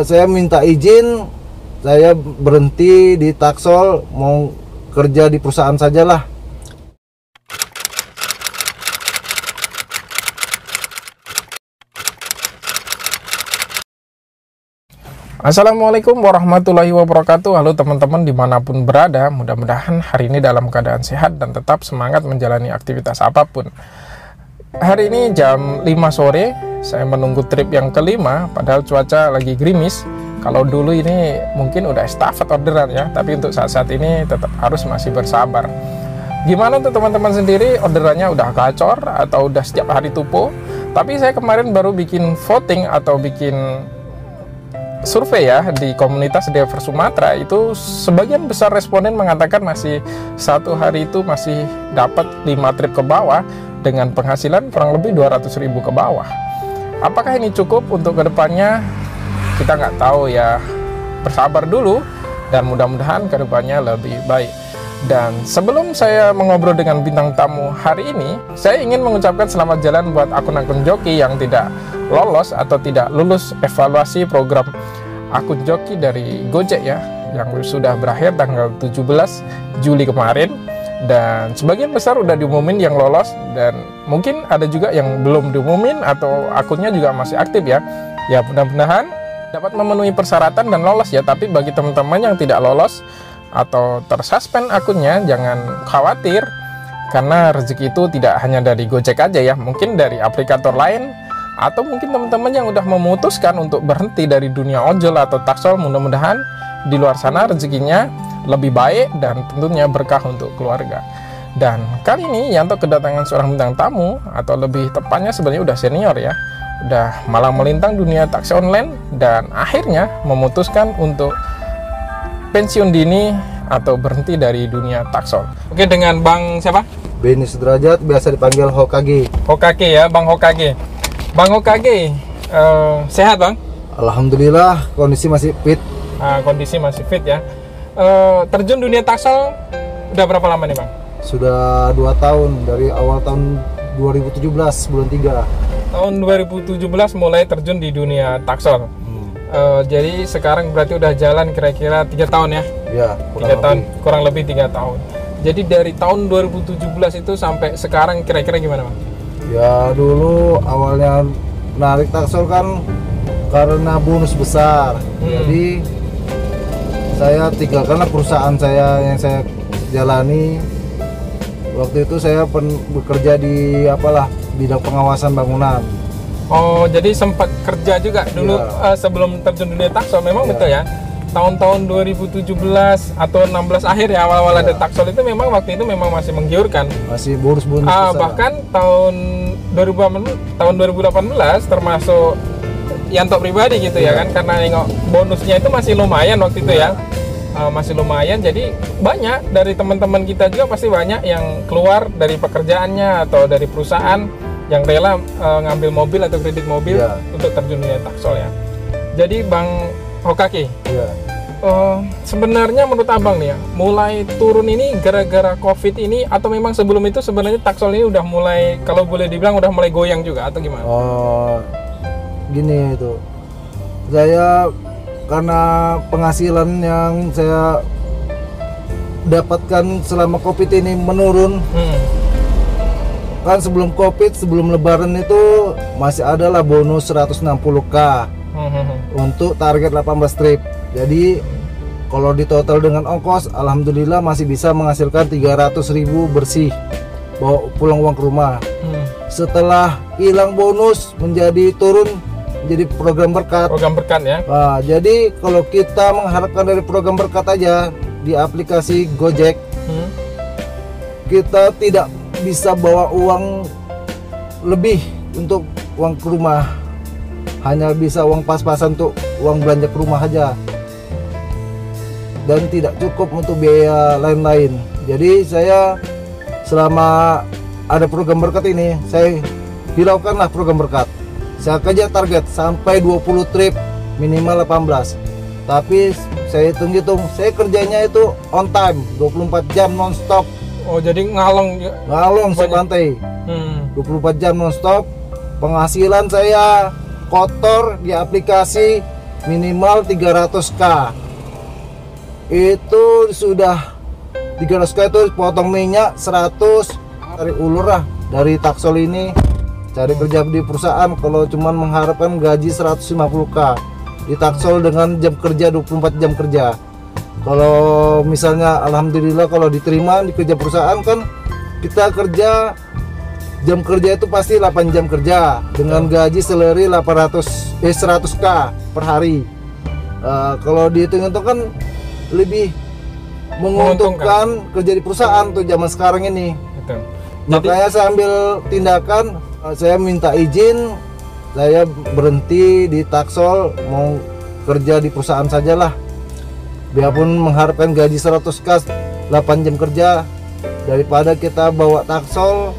Saya minta izin, saya berhenti di Taksol, mau kerja di perusahaan sajalah. Assalamualaikum warahmatullahi wabarakatuh. Halo teman-teman dimanapun berada, mudah-mudahan hari ini dalam keadaan sehat dan tetap semangat menjalani aktivitas apapun. Hari ini jam 5 sore, saya menunggu trip yang kelima, padahal cuaca lagi gerimis. Kalau dulu ini mungkin udah estafet orderan ya, tapi untuk saat-saat ini tetap harus masih bersabar. Gimana untuk teman-teman sendiri, orderannya udah gacor atau udah setiap hari tupo? Tapi saya kemarin baru bikin voting atau bikin survei ya di komunitas driver Sumatera, itu sebagian besar responden mengatakan masih satu hari itu masih dapat 5 trip ke bawah dengan penghasilan kurang lebih 200.000 ke bawah. Apakah ini cukup untuk kedepannya? Kita nggak tahu ya, bersabar dulu dan mudah-mudahan kedepannya lebih baik. Dan sebelum saya mengobrol dengan bintang tamu hari ini, saya ingin mengucapkan selamat jalan buat akun-akun joki yang tidak lolos atau tidak lulus evaluasi program akun joki dari Gojek ya, yang sudah berakhir tanggal 17 Juli kemarin, dan sebagian besar udah diumumin yang lolos, dan mungkin ada juga yang belum diumumin atau akunnya juga masih aktif ya. Ya mudah-mudahan dapat memenuhi persyaratan dan lolos ya. Tapi bagi teman-teman yang tidak lolos atau tersuspend akunnya, jangan khawatir, karena rezeki itu tidak hanya dari Gojek aja ya, mungkin dari aplikator lain, atau mungkin teman-teman yang udah memutuskan untuk berhenti dari dunia ojol atau taksol. Mudah-mudahan di luar sana rezekinya lebih baik dan tentunya berkah untuk keluarga. Dan kali ini Yanto kedatangan seorang bintang tamu, atau lebih tepatnya sebenarnya udah senior ya, udah malang melintang dunia taksi online dan akhirnya memutuskan untuk pensiun dini atau berhenti dari dunia taksol. Oke, dengan Bang siapa? Beni Sudrajat, biasa dipanggil Hokage. Hokage ya, Bang Hokage. Bang Hokage, sehat Bang? Alhamdulillah, kondisi masih fit. Kondisi masih fit ya. Terjun dunia taksol udah berapa lama nih Bang? Sudah 2 tahun, dari awal tahun 2017, bulan 3. Tahun 2017 mulai terjun di dunia taksol. Jadi sekarang berarti udah jalan kira-kira 3 tahun ya? Ya, kurang lebih 3 tahun. Jadi dari tahun 2017 itu sampai sekarang kira-kira gimana Bang? Ya dulu awalnya narik taksol kan karena bonus besar. Jadi saya tinggalkanlah perusahaan saya yang saya jalani. Waktu itu saya bekerja di bidang pengawasan bangunan. Oh, jadi sempat kerja juga dulu ya. Sebelum terjun dunia taksol memang betul ya. Tahun-tahun 2017 atau 16 akhir ya, awal-awal ada taksol itu memang waktu itu memang masih menggiurkan. Masih bonus-bonus. Bahkan tahun 2018 termasuk Yanto pribadi gitu ya kan, karena nengok bonusnya itu masih lumayan waktu itu ya. Masih lumayan, jadi banyak dari teman-teman kita juga pasti banyak yang keluar dari pekerjaannya atau dari perusahaan yang rela ngambil mobil atau kredit mobil untuk terjun dunia taksol ya. Jadi Bang Hokage, sebenarnya menurut Abang nih ya, mulai turun ini gara-gara COVID ini atau memang sebelum itu sebenarnya taksol ini udah mulai, kalau boleh dibilang udah mulai goyang juga atau gimana? Gini itu, saya karena penghasilan yang saya dapatkan selama COVID ini menurun. Kan sebelum COVID, sebelum lebaran itu masih ada lah bonus 160.000 untuk target 18 trip. Jadi kalau di total dengan ongkos, alhamdulillah masih bisa menghasilkan 300.000 bersih bawa pulang uang ke rumah. Setelah hilang bonus turun menjadi program berkat. Program berkat ya. Jadi kalau kita mengharapkan dari program berkat aja di aplikasi Gojek, kita tidak bisa bawa uang lebih untuk uang ke rumah, hanya bisa uang pas-pasan untuk uang belanja ke rumah aja, dan tidak cukup untuk biaya lain-lain. Jadi saya selama ada program berkat ini, saya hiraukanlah program berkat. Saya kejar target sampai 20 trip, minimal 18. Tapi saya hitung-hitung, saya kerjanya itu on time, 24 jam non-stop. Oh, jadi ngalong saya pantai. 24 jam non-stop. Penghasilan saya kotor di aplikasi minimal 300k. Itu sudah 300k itu potong minyak 100, cari ulur lah dari Taksol ini, cari kerja di perusahaan. Kalau cuman mengharapkan gaji 150k di Taksol dengan jam kerja 24 jam kerja. Kalau misalnya alhamdulillah kalau diterima di kerja perusahaan kan kita kerja jam kerja itu pasti 8 jam kerja dengan gaji salary 100k per hari. Kalau dihitung-hitung kan lebih menguntungkan kerja di perusahaan tuh zaman sekarang ini. Betul. Makanya saya ambil tindakan, saya minta izin, saya berhenti di Taksol, mau kerja di perusahaan sajalah. Biarpun mengharapkan gaji 100k 8 jam kerja, daripada kita bawa Taksol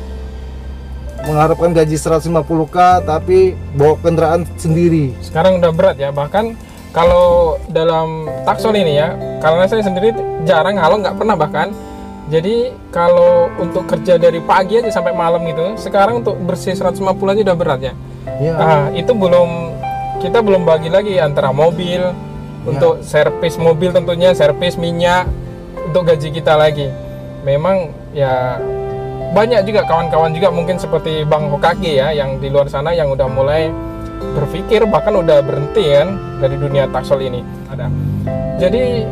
mengharapkan gaji 150k tapi bawa kendaraan sendiri. Sekarang udah berat ya, bahkan kalau dalam Taksol ini ya, karena saya sendiri jarang, kalau nggak pernah bahkan. Jadi kalau untuk kerja dari pagi aja sampai malam gitu, sekarang untuk bersih 150 aja udah berat ya. Ya. Nah, itu kita belum bagi lagi antara mobil, untuk servis mobil tentunya, servis minyak, untuk gaji kita lagi. Memang ya banyak juga kawan-kawan juga mungkin seperti Bang Hokage ya, yang di luar sana yang udah mulai berpikir, bahkan udah berhenti kan dari dunia Taksol ini. Ada. Jadi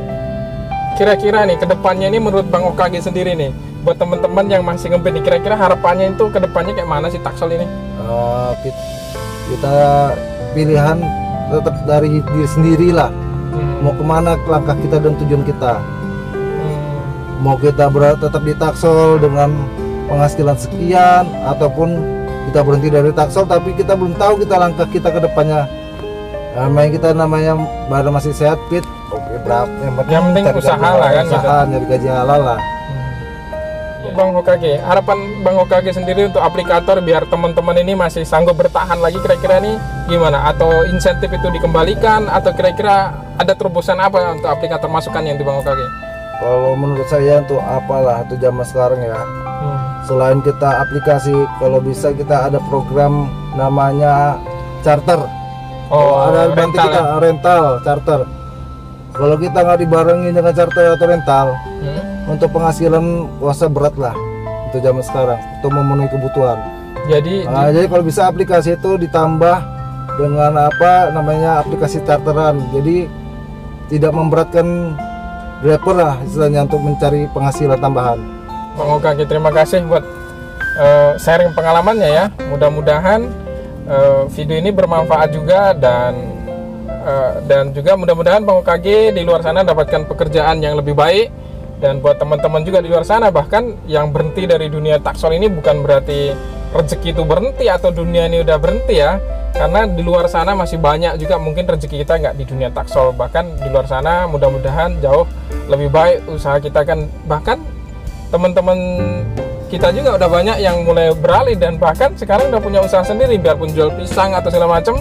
kira-kira nih kedepannya ini menurut Bang Hokage sendiri nih, buat teman-teman yang masih ngeband nih, kira-kira harapannya itu kedepannya kayak mana sih Taksol ini? Kita pilihan tetap dari diri sendiri lah. Mau kemana langkah kita dan tujuan kita. Mau kita tetap di Taksol dengan penghasilan sekian, ataupun kita berhenti dari Taksol tapi kita belum tahu kita langkah kita ke depannya. Namanya badan masih sehat, fit, oke, berapa yang penting usaha lah kan, usaha nyari gaji halal lah. Bang Hokage, harapan Bang Hokage sendiri untuk aplikator biar teman-teman ini masih sanggup bertahan lagi, kira-kira nih gimana? Atau insentif itu dikembalikan, atau kira-kira ada terobosan apa untuk aplikator masukannya untuk Bang Hokage? Kalau menurut saya untuk apalah itu zaman sekarang ya, selain kita aplikasi, kalau bisa kita ada program namanya charter. Ada bantu kita ya? Rental charter. Kalau kita nggak dibarengi dengan charter atau rental, untuk penghasilan puasa berat lah untuk zaman sekarang untuk memenuhi kebutuhan. Jadi kalau bisa aplikasi itu ditambah dengan apa namanya aplikasi charteran, jadi tidak memberatkan driver lah istilahnya untuk mencari penghasilan tambahan. Bang Hokage, terima kasih buat sharing pengalamannya ya. Mudah-mudahan video ini bermanfaat juga, dan juga mudah-mudahan Bang Hokage di luar sana dapatkan pekerjaan yang lebih baik. Dan buat teman-teman juga di luar sana, bahkan yang berhenti dari dunia Taksol ini bukan berarti rezeki itu berhenti atau dunia ini udah berhenti ya. Karena di luar sana masih banyak juga mungkin rezeki kita nggak di dunia Taksol. Bahkan di luar sana mudah-mudahan jauh lebih baik usaha kita kan. Bahkan teman-teman kita juga udah banyak yang mulai beralih dan bahkan sekarang udah punya usaha sendiri, biarpun jual pisang atau segala macam.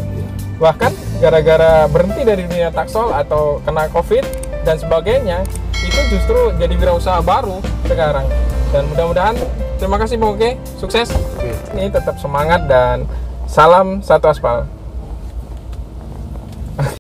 Bahkan gara-gara berhenti dari dunia Taksol atau kena COVID dan sebagainya, itu justru jadi wirausaha baru sekarang. Dan mudah-mudahan, terima kasih Bang Hokage, sukses. Ini tetap semangat dan salam satu aspal.